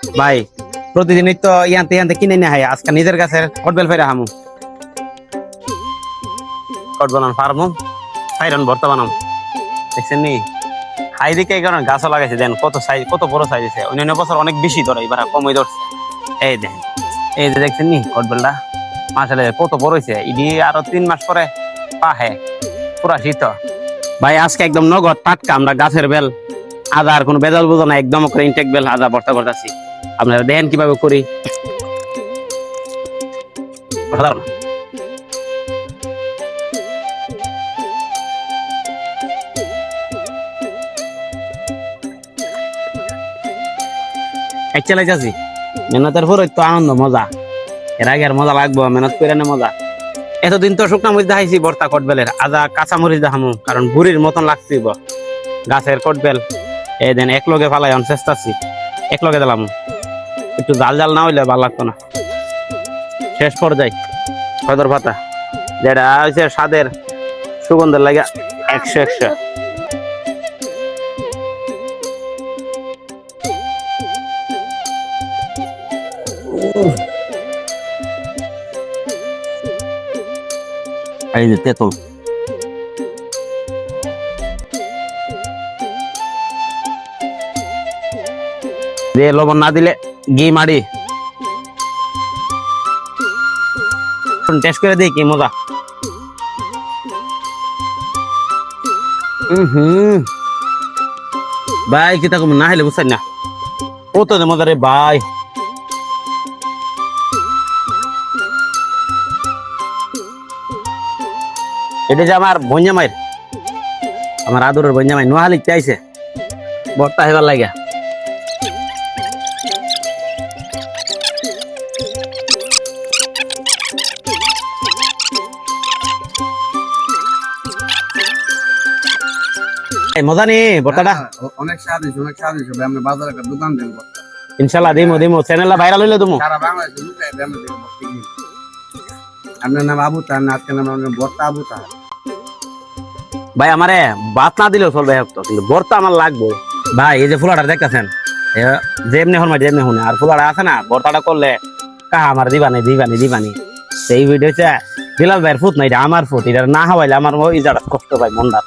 ভাই প্রতিদিনই তো ইয়ান্তে ইয়ান্তে কিনে নিয়ে হয়, আজকে নিজের কাছে কটবেল ফেরা হামু কট বানান ফার্মু সাইরন ভর্তা বানাম দেখছেন নি। হাই দিকে এই কারণে গাছও লাগাইছে, দেন কত সাইজ, কত বড় সাইজ আছে। অন্যান্য বছর অনেক বেশি ধরে, এবার কমই ধরছে। এই দেন, এই যে দেখছেন নি কটবেলটা মাসালে কত বড় হয়েছে। ইডি আরো 3 মাস পরে পাহে পুরা শীত। ভাই আজকে একদম নগদ টাটকা আমরা গাছের বেল আদা, আর কোনো বেজাল বুঝো না, একদম করে ইনটেক বেল আদা ভর্তা করতেছি। আপনারা দেখেন কিভাবে করি। এক চালাই যাচ্ছি মেহনতের পর তো আনন্দ মজা, এর আগে আর মজা লাগবো, মেহনত করে না মজা। এতদিন তো শুকনা মরিচ দেখাইছি ভর্তা কটবেলের, আদা কাঁচা মরিচ দেখামু কারণ বুড়ির মতন লাগছি গাছের কটবেল। এই দেন এক লগে ফালাই চেষ্টা আছি, এক লগে দিলাম, একটু জাল জাল না হইলে ভালো লাগতো না। শেষ পর্যায়ে সদর ভাতা যেটা হয়েছে স্বাদের সুগন্ধের লাগে 100 এই যে তেঁতুল দিয়ে লবণ না দিলে ঘি মারি টেস্ট করে দিই কি মজা। ভাই কি তখন না হলে বুঝছেন না কত মজা রে ভাই। এটা যে আমার বঞ্জামাইর, আমার আদরের বঞ্জামাই নোয়াহালি চাইছে ভর্তা হেবার লাগে। মজা নেই ভর্তাটা, অনেক স্বাদ হয়েছে, অনেক স্বাদ হয়েছে। আমি বাজারে একটা দোকান দেন ইনশাল্লাহ দিমো দিমো, চ্যানেলটা ভাইরাল হইলে তুমি। সারা বাংলাদেশে লুকাই দেন। আপনার নাম আবু তার না, আজকে নাম বর্তা আবু তার। ভাই আমারে ভাত না দিলেও চলবে, কিন্তু ভর্তা আমার লাগবে ভাই। এই যে ফুলাটা দেখতেছেন যেমনি হরমাই যেমনি শুনে, আর ফুলাটা আছে না ভর্তাটা করলে কাহা আমার দিবানি দিবানি দিবানি। সেই ভিডিও হচ্ছে বিলাল ভাইয়ের ফুট না, এটা আমার ফুট, এটা না হওয়াইলে আমার ওই জায়গা কষ্ট পাই মনটা।